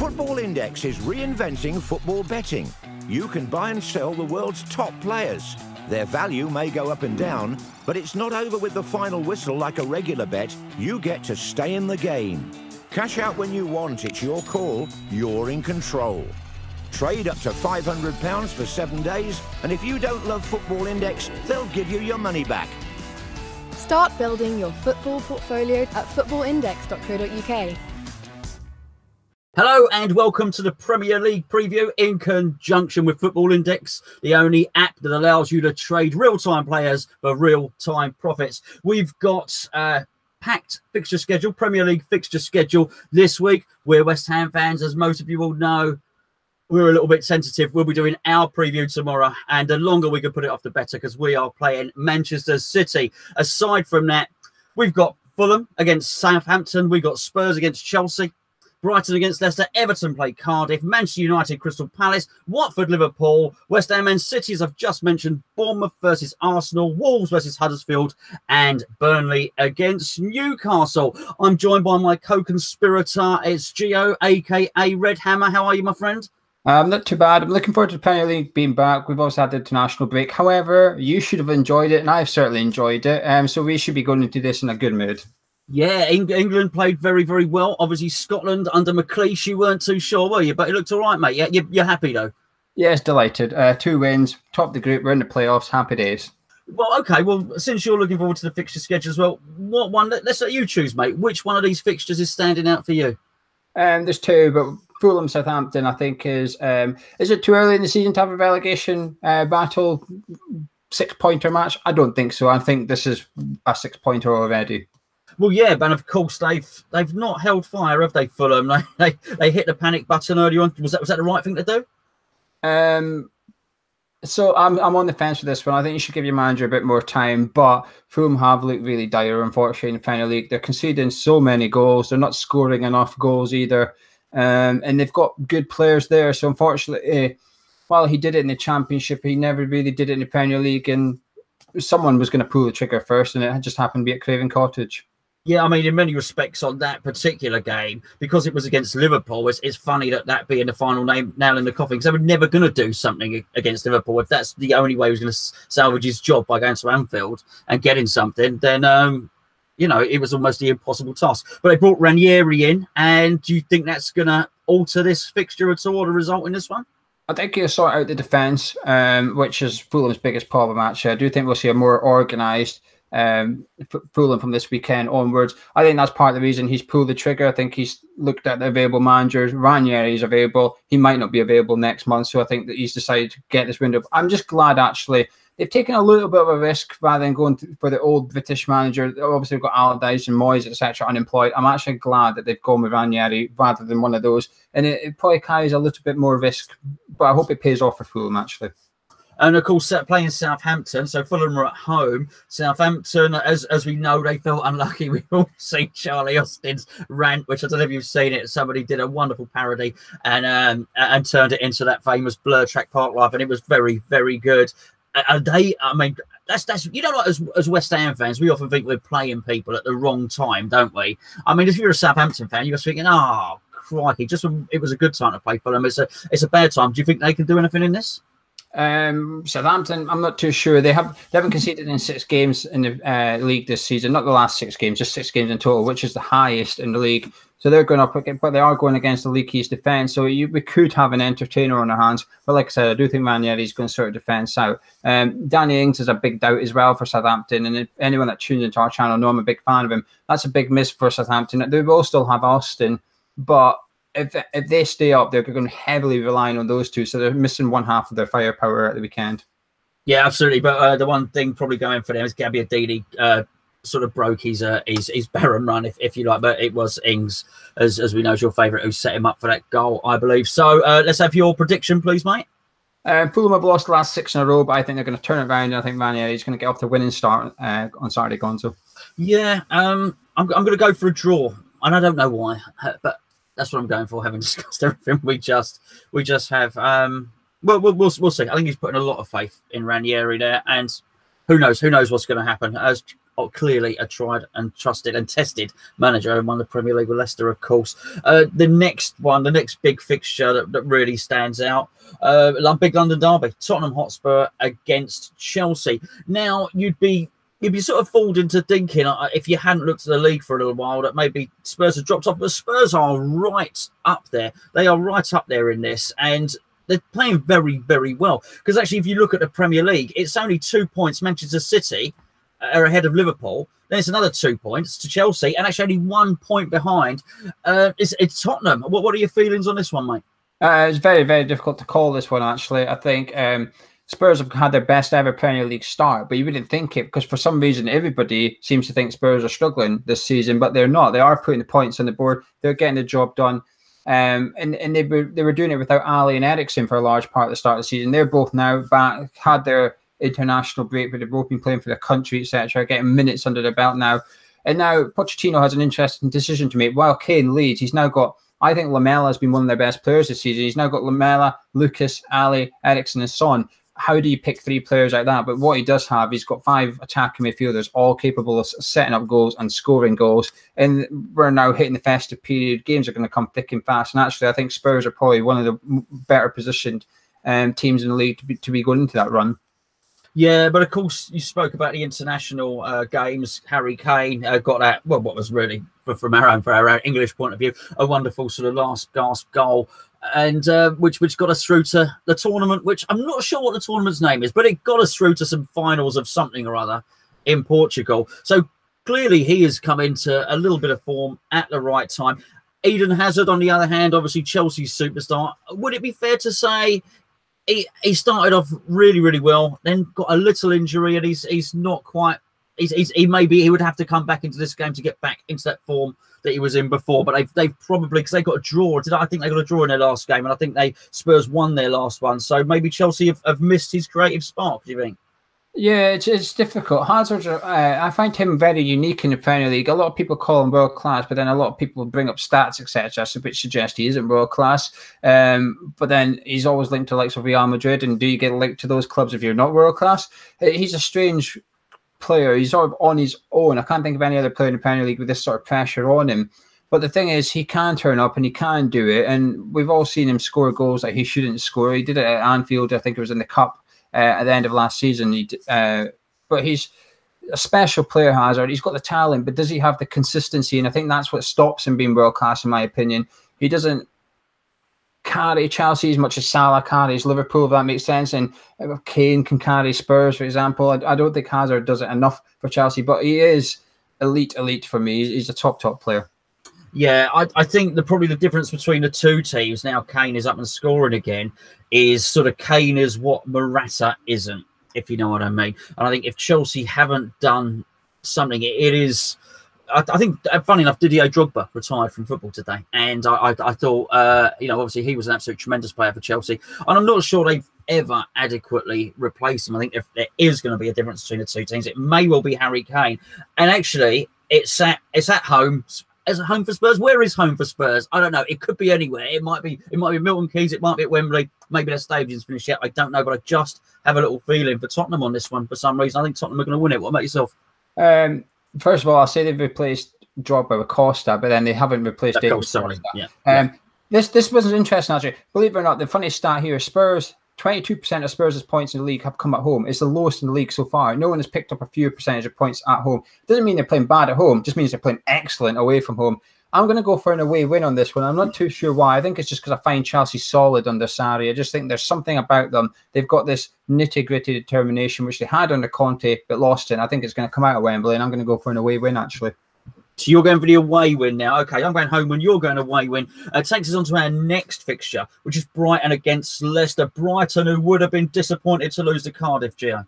Football Index is reinventing football betting. You can buy and sell the world's top players. Their value may go up and down, but it's not over with the final whistle like a regular bet. You get to stay in the game. Cash out when you want, it's your call, you're in control. Trade up to £500 for 7 days, and if you don't love Football Index, they'll give you your money back. Start building your football portfolio at footballindex.co.uk. Hello and welcome to the Premier League preview in conjunction with Football Index, the only app that allows you to trade real-time players for real-time profits. We've got a packed fixture schedule, Premier League fixture schedule this week. We're West Ham fans, as most of you will know. We're a little bit sensitive. We'll be doing our preview tomorrow, and the longer we can put it off, the better, because we are playing Manchester City. Aside from that, we've got Fulham against Southampton. We've got Spurs against Chelsea. Brighton against Leicester, Everton play Cardiff, Manchester United, Crystal Palace, Watford, Liverpool, West Ham and City, as I've just mentioned, Bournemouth versus Arsenal, Wolves versus Huddersfield, and Burnley against Newcastle. I'm joined by my co-conspirator, it's Geo, aka Red Hammer. How are you, my friend? Not too bad. I'm looking forward to the Premier League being back. We've also had the international break. However, you should have enjoyed it, and I've certainly enjoyed it. So we should be going into this in a good mood. Yeah, England played very, very well. Obviously, Scotland under McLeish, you weren't too sure, were you? But it looked all right, mate. Yeah, you're happy, though? Yes, delighted. 2 wins, top of the group. We're in the playoffs. Happy days. Well, okay. Well, since you're looking forward to the fixture schedule as well, what one? Let's let you choose, mate. Which one of these fixtures is standing out for you? There's 2, but Fulham Southampton, I think, is it too early in the season to have a relegation battle 6-pointer match? I don't think so. I think this is a 6-pointer already. Well, yeah, but of course they've not held fire, have they, Fulham? They hit the panic button early on. Was that the right thing to do? So I'm on the fence for this one. I think you should give your manager a bit more time, but Fulham have looked really dire, unfortunately, in the Premier League. They're conceding so many goals. They're not scoring enough goals either. And they've got good players there. So unfortunately, while he did it in the Championship, he never really did it in the Premier League. And someone was going to pull the trigger first, and it just happened to be at Craven Cottage. Yeah, I mean, in many respects on that particular game, because it was against Liverpool, it's funny that being the final nail in the coffin, because they were never going to do something against Liverpool. If that's the only way he was going to salvage his job by going to Anfield and getting something, then, it was almost the impossible task. But they brought Ranieri in, and do you think that's going to alter this fixture at all, or the result in this one? I think he'll sort out the defence, which is Fulham's biggest problem, actually. I do think we'll see a more organised Fulham from this weekend onwards. I think that's part of the reason he's pulled the trigger. I think he's looked at the available managers. Ranieri is available. He might not be available next month, so I think that he's decided to get this window. I'm just glad, actually, they've taken a little bit of a risk rather than going for the old British manager. Obviously, we've got Allardyce and Moyes, etc., unemployed. I'm actually glad that they've gone with Ranieri rather than one of those, and it probably carries a little bit more risk, but I hope it pays off for Fulham, actually. And, of course, playing Southampton, so Fulham are at home. Southampton, as we know, they felt unlucky. We've all seen Charlie Austin's rant, which I don't know if you've seen it. Somebody did a wonderful parody and turned it into that famous Blur track Park Life, and it was very, very good. That's you know, like as West Ham fans, we often think we're playing people at the wrong time, don't we? I mean, if you're a Southampton fan, you're thinking, oh, crikey, it was a good time to play for them. It's a bad time. Do you think they can do anything in this? Southampton, I'm not too sure. They haven't conceded in 6 games in the league this season. Not the last 6 games, just 6 games in total, which is the highest in the league. So they're going up again, but they are going against the league keys defence. So we could have an entertainer on our hands. But like I said, I do think Ranieri is going to sort of defence out. Danny Ings is a big doubt as well for Southampton. And if anyone that tunes into our channel know I'm a big fan of him. That's a big miss for Southampton. They will still have Austin, but if they stay up, they're going to heavily rely on those two. So they're missing one half of their firepower at the weekend. Yeah, absolutely. But the one thing probably going for them is Gabbiadini sort of broke his barren run, if you like. But it was Ings, as we know, is your favourite, who set him up for that goal, I believe. So let's have your prediction, please, mate. Fulham have lost the last 6 in a row, but I think they're going to turn it around. I think Ranieri is going to get off the winning start on Saturday, Gonzo. Yeah, I'm going to go for a draw, and I don't know why, but that's what I'm going for, having discussed everything we just have. We'll see. I think he's putting a lot of faith in Ranieri there, and who knows what's going to happen. As clearly a tried and trusted and tested manager, and won the Premier League with Leicester, of course. The next big fixture that really stands out, big London derby, Tottenham Hotspur against Chelsea. Now, you'd be sort of fooled into thinking, if you hadn't looked at the league for a little while, that maybe Spurs have dropped off, but Spurs are right up there. They are right up there in this, and they're playing very, very well. Because actually, if you look at the Premier League, it's only 2 points. Manchester City are ahead of Liverpool. Then it's another 2 points to Chelsea, and actually only 1 point behind. It's Tottenham. What are your feelings on this one, mate? It's very, very difficult to call this one, actually. I think Spurs have had their best ever Premier League start, but you wouldn't think it, because for some reason everybody seems to think Spurs are struggling this season, but they're not. They are putting the points on the board. They're getting the job done. And they were doing it without Ali and Eriksen for a large part of the start of the season. They're both now back, had their international break, but they've both been playing for their country, etc., getting minutes under their belt now. And now Pochettino has an interesting decision to make. While Kane leads, he's now got, I think Lamela has been one of their best players this season. He's now got Lamela, Lucas, Ali, Eriksen and Son. How do you pick 3 players like that? But what he does have, he's got 5 attacking midfielders, all capable of setting up goals and scoring goals. And we're now hitting the festive period. Games are going to come thick and fast. And actually, I think Spurs are probably one of the better positioned teams in the league to be going into that run. Yeah, but of course, you spoke about the international games. Harry Kane got that, well, what was really, from our English point of view, a wonderful sort of last gasp goal, and which got us through to the tournament, which I'm not sure what the tournament's name is, but it got us through to some finals of something or other in Portugal. So clearly he has come into a little bit of form at the right time. Eden Hazard, on the other hand, obviously Chelsea's superstar. Would it be fair to say he started off really, really well, then got a little injury, and he's not quite. He would have to come back into this game to get back into that form that he was in before. But they've probably, because they got a draw. I think they got a draw in their last game, and I think Spurs won their last one. So maybe Chelsea have missed his creative spark. Do you think? Yeah, it's difficult. Hazard, I find him very unique in the Premier League. A lot of people call him world class, but then a lot of people bring up stats, etc., which suggest he isn't world class. But then he's always linked to the likes of Real Madrid, and do you get linked to those clubs if you're not world class? He's a strange player. He's sort of on his own. I can't think of any other player in the Premier League with this sort of pressure on him. But the thing is, he can turn up and he can do it. And we've all seen him score goals that he shouldn't score. He did it at Anfield. I think it was in the Cup. At the end of last season, but he's a special player, Hazard. He's got the talent, but does he have the consistency? And I think that's what stops him being world class, in my opinion. He doesn't carry Chelsea as much as Salah carries Liverpool, if that makes sense. And Kane can carry Spurs, for example. I don't think Hazard does it enough for Chelsea, but he is elite for me. He's a top player. Yeah, I think probably the difference between the two teams, now Kane is up and scoring again, is sort of Kane is what Morata isn't, if you know what I mean. And I think if Chelsea haven't done something, it is... I think, funny enough, Didier Drogba retired from football today. And I thought, obviously he was an absolute tremendous player for Chelsea. And I'm not sure they've ever adequately replaced him. I think if there is going to be a difference between the two teams, it may well be Harry Kane. And actually, it's at home... As a home for Spurs, where is home for Spurs? I don't know. It could be anywhere. It might be Milton Keynes. It might be at Wembley. Maybe their stadium's finished yet. I don't know, but I just have a little feeling for Tottenham on this one for some reason. I think Tottenham are going to win it. What about yourself? First of all, I'll say they've replaced Drogba with Costa, but then they haven't replaced David. Sorry. This was interesting, actually. Believe it or not, the funny stat here: Spurs. 22% of Spurs' points in the league have come at home. It's the lowest in the league so far. No one has picked up a few percentage of points at home. Doesn't mean they're playing bad at home. Just means they're playing excellent away from home. I'm going to go for an away win on this one. I'm not too sure why. I think it's just because I find Chelsea solid under Sarri. I just think there's something about them. They've got this nitty-gritty determination, which they had under Conte, but lost it. And I think it's going to come out of Wembley, and I'm going to go for an away win, actually. So you're going for the away win now. Okay, I'm going home win. You're going away win. Takes us on to our next fixture, which is Brighton against Leicester. Brighton, who would have been disappointed to lose to Cardiff, Geo.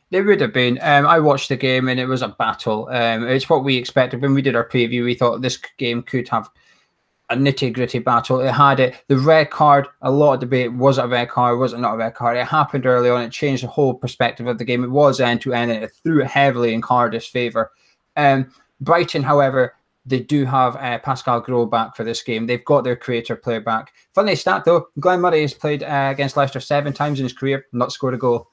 They would have been. I watched the game and it was a battle. It's what we expected. When we did our preview, we thought this game could have a nitty-gritty battle. It had it. The red card, a lot of debate. Was it a red card? Was it not a red card? It happened early on. It changed the whole perspective of the game. It was end-to-end and it threw it heavily in Cardiff's favour. Brighton, however, they do have Pascal Gross back for this game. They've got their creator player back. Funny stat, though, Glenn Murray has played against Leicester 7 times in his career, not scored a goal.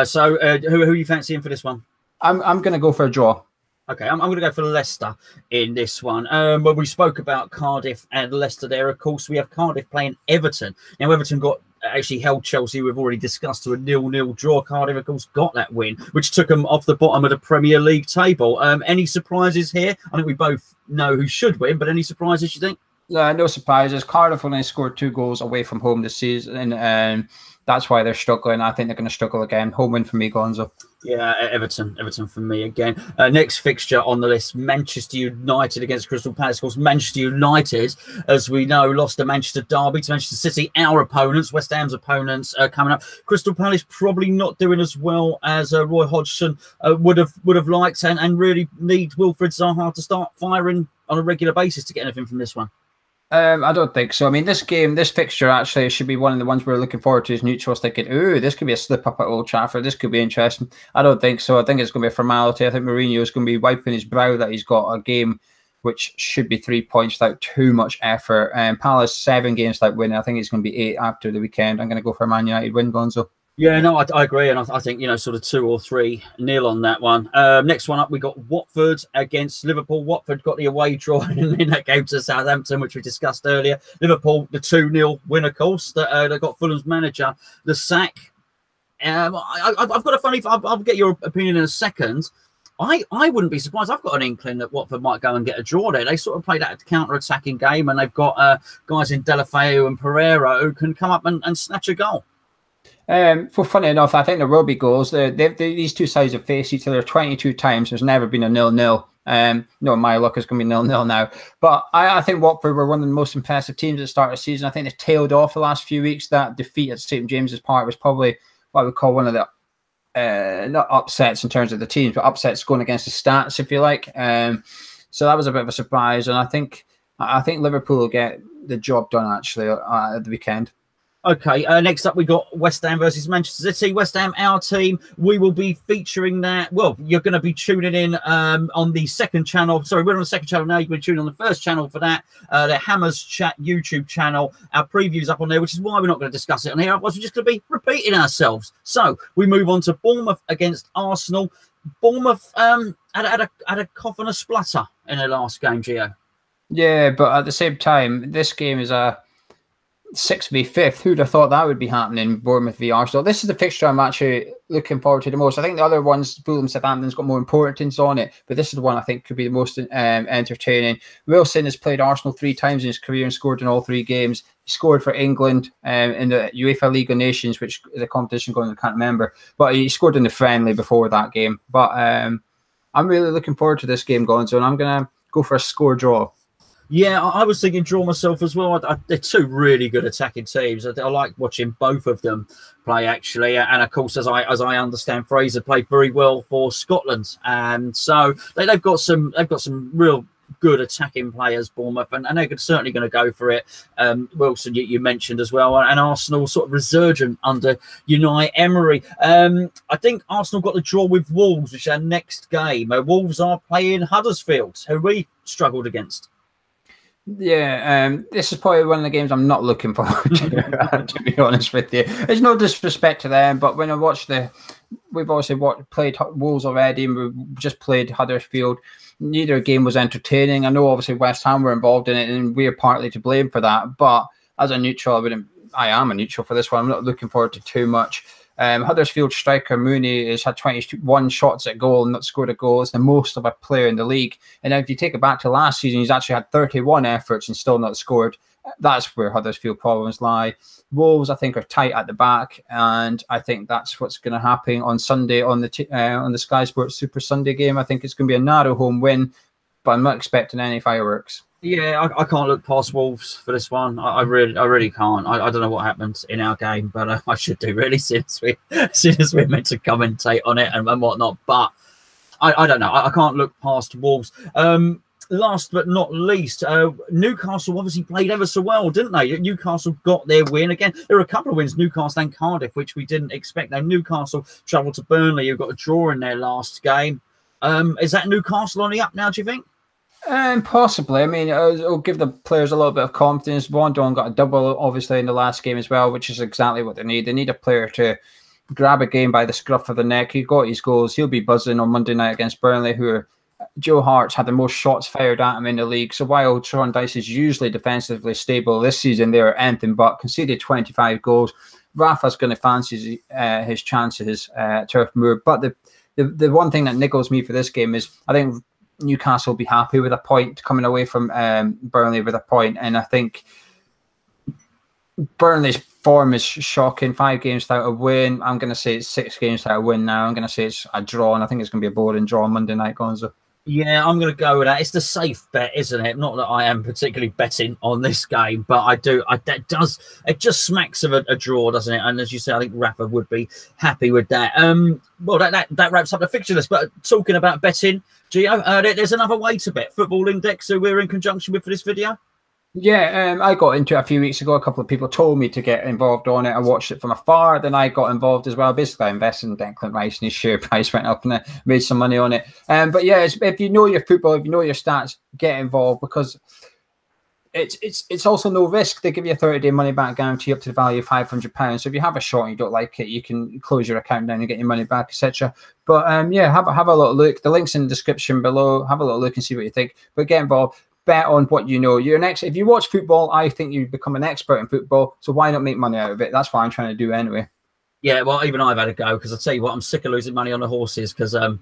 So who are you fancying for this one? I'm going to go for a draw. Okay, I'm going to go for Leicester in this one. When we spoke about Cardiff and Leicester there, of course, we have Cardiff playing Everton. Now, Everton actually held Chelsea, we've already discussed, to a 0-0 draw. Cardiff, of course, got that win, which took them off the bottom of the Premier League table. Any surprises here? I think we both know who should win, but any surprises, you think? No surprises. Cardiff only scored 2 goals away from home this season, and that's why they're struggling. I think they're going to struggle again. Home win for me, Gonzo. Yeah, Everton for me again. Next fixture on the list, Manchester United against Crystal Palace. Of course, Manchester United, as we know, lost a Manchester derby to Manchester City, our opponents, West Ham's opponents, coming up. Crystal Palace probably not doing as well as Roy Hodgson would have liked, and really need Wilfried Zaha to start firing on a regular basis to get anything from this one. I don't think so. I mean, this fixture actually should be one of the ones we're looking forward to as neutrals, thinking, ooh, this could be a slip up at Old Trafford. This could be interesting. I don't think so. I think it's going to be a formality. I think Mourinho is going to be wiping his brow that he's got a game which should be 3 points without too much effort. Palace, 7 games without winning. I think it's going to be 8 after the weekend. I'm going to go for a Man United win, Gonzo. Yeah, no, I agree, and I think, sort of 2 or 3-0 on that one. Next one up, we got Watford against Liverpool. Watford got the away draw in that game to Southampton, which we discussed earlier. Liverpool, the 2-0 win, of course, that they got Fulham's manager the sack. I've got a funny. I'll get your opinion in a second. I wouldn't be surprised. I've got an inkling that Watford might go and get a draw there. They sort of play that counter-attacking game, and they've got guys in Deulofeu and Pereira who can come up and snatch a goal. Funny enough, I think there will be goals. These two sides have faced each other 22 times. There's never been a 0-0. No, my luck is going to be 0-0 now. But I think Watford were one of the most impressive teams at the start of the season. I think they've tailed off the last few weeks. That defeat at St James's Park was probably what I would call one of the not upsets in terms of the teams, but upsets going against the stats, if you like. So that was a bit of a surprise, and I think Liverpool will get the job done actually at the weekend. Okay, next up we got West Ham versus Manchester City. West Ham, our team. We will be featuring that. Well, you're going to be tuning in on the second channel. Sorry, we're on the second channel now. You've been tuning on the first channel for that. The Hammers Chat YouTube channel. Our preview's up on there, which is why we're not going to discuss it on here. Otherwise, we're just going to be repeating ourselves. So we move on to Bournemouth against Arsenal. Bournemouth had a cough and a splutter in their last game, Geo. Yeah, but at the same time, this game is a 6th v 5th. Who'd have thought that would be happening? Bournemouth v Arsenal. This is the fixture I'm actually looking forward to the most. I think the other ones, Fulham, Southampton's got more importance on it, but this is the one I think could be the most entertaining. Wilson has played Arsenal 3 times in his career and scored in all 3 games. He scored for England in the UEFA League of Nations, which is a competition going, I can't remember, but he scored in the friendly before that game. But I'm really looking forward to this game, Gonzo, and I'm going to go for a score draw. Yeah, I was thinking draw myself as well. They're 2 really good attacking teams. I like watching both of them play, actually. And of course, as I understand, Fraser played very well for Scotland, and so they've got some real good attacking players, Bournemouth, and they're certainly going to go for it. Wilson, you mentioned as well, and Arsenal sort of resurgent under Unai Emery. I think Arsenal got the draw with Wolves, which is our next game. Wolves are playing Huddersfield, who we struggled against. Yeah, this is probably one of the games I'm not looking forward to be honest with you. There's no disrespect to them, but when I watch we've obviously played Wolves already, and we've just played Huddersfield. Neither game was entertaining. I know obviously West Ham were involved in it, and we're partly to blame for that. But as a neutral, I am a neutral for this one. I'm not looking forward to too much. Huddersfield striker Mooney has had 21 shots at goal and not scored a goal. It's the most of a player in the league. And if you take it back to last season, he's actually had 31 efforts and still not scored. That's where Huddersfield problems lie. Wolves, I think, are tight at the back, and I think that's what's going to happen on Sunday on the Sky Sports Super Sunday game. I think it's going to be a narrow home win, but I'm not expecting any fireworks. Yeah, I can't look past Wolves for this one. I really can't. I don't know what happened in our game, but I should do really since we're meant to commentate on it and whatnot. But I don't know. I can't look past Wolves. Last but not least, Newcastle obviously played ever so well, didn't they? Newcastle got their win again. There were a couple of wins, Newcastle and Cardiff, which we didn't expect. Now Newcastle travelled to Burnley, who got a draw in their last game. Is that Newcastle on the up now, do you think? Possibly. I mean, it'll give the players a little bit of confidence. Rondon got a double, obviously, in the last game as well, which is exactly what they need. They need a player to grab a game by the scruff of the neck. He got his goals. He'll be buzzing on Monday night against Burnley, who are Joe Hart's had the most shots fired at him in the league. So while Sean Dyche is usually defensively stable, this season they're anything but. Conceded 25 goals. Rafa's going to fancy his chances Turf Moor. But the one thing that niggles me for this game is I think Newcastle will be happy with a point coming away from Burnley with a point. And I think Burnley's form is shocking. 5 games without a win. I'm going to say it's 6 games without a win now. I'm going to say it's a draw, and I think it's going to be a boring draw on Monday night, Gonzo. Yeah, I'm going to go with that. It's the safe bet, isn't it? Not that I am particularly betting on this game, but I do. It just smacks of a draw, doesn't it? And as you say, I think Rafa would be happy with that. Well, that wraps up the fixture list. But talking about betting, Geo, there's another way to bet. Football Index, who we're in conjunction with for this video. Yeah, I got into it a few weeks ago. A couple of people told me to get involved on it. I watched it from afar. Then I got involved as well. Basically, I invested in Declan Rice, and his share price went up, and I made some money on it. But yeah, if you know your football, if you know your stats, get involved, because it's also no risk. They give you a 30-day money-back guarantee up to the value of £500. So if you have a shot and you don't like it, you can close your account down and get your money back, etc. But yeah, have a little look. The link's in the description below. Have a little look and see what you think. But get involved. Bet on what you know. If you watch football, I think you become an expert in football. So why not make money out of it? That's what I'm trying to do anyway. Yeah, well, even I've had a go, because I tell you what, I'm sick of losing money on the horses, because I've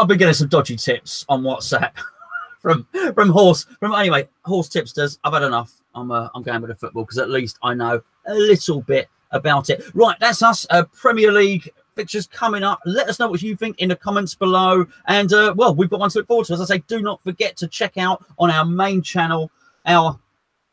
been getting some dodgy tips on WhatsApp from horse tipsters. I've had enough. I'm going with the football, because at least I know a little bit about it. Right, that's us. Premier League fixtures coming up. Let us know what you think in the comments below. And, well, we've got one to look forward to. As I say, do not forget to check out on our main channel our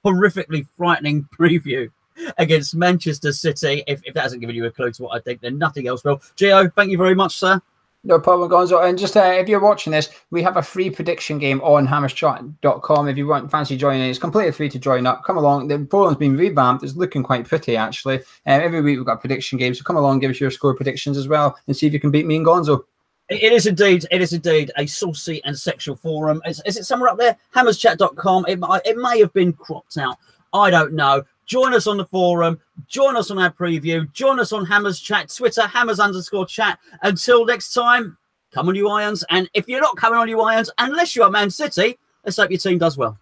horrifically frightening preview against Manchester City. If that hasn't given you a clue to what I think, then nothing else will. Geo, thank you very much, sir. No problem, Gonzo. And just if you're watching this, we have a free prediction game on hammerschat.com. If you fancy joining, it's completely free to join up. Come along. The forum's been revamped. It's looking quite pretty, actually. Every week we've got a prediction game. So come along, give us your score predictions as well, and see if you can beat me and Gonzo. It is indeed a saucy and sexual forum. Is it somewhere up there? Hammerschat.com. It may have been cropped out. I don't know. Join us on the forum. Join us on our preview. Join us on Hammers Chat, Twitter, Hammers_chat. Until next time, come on, you Irons. And if you're not coming on, you Irons, unless you're Man City, let's hope your team does well.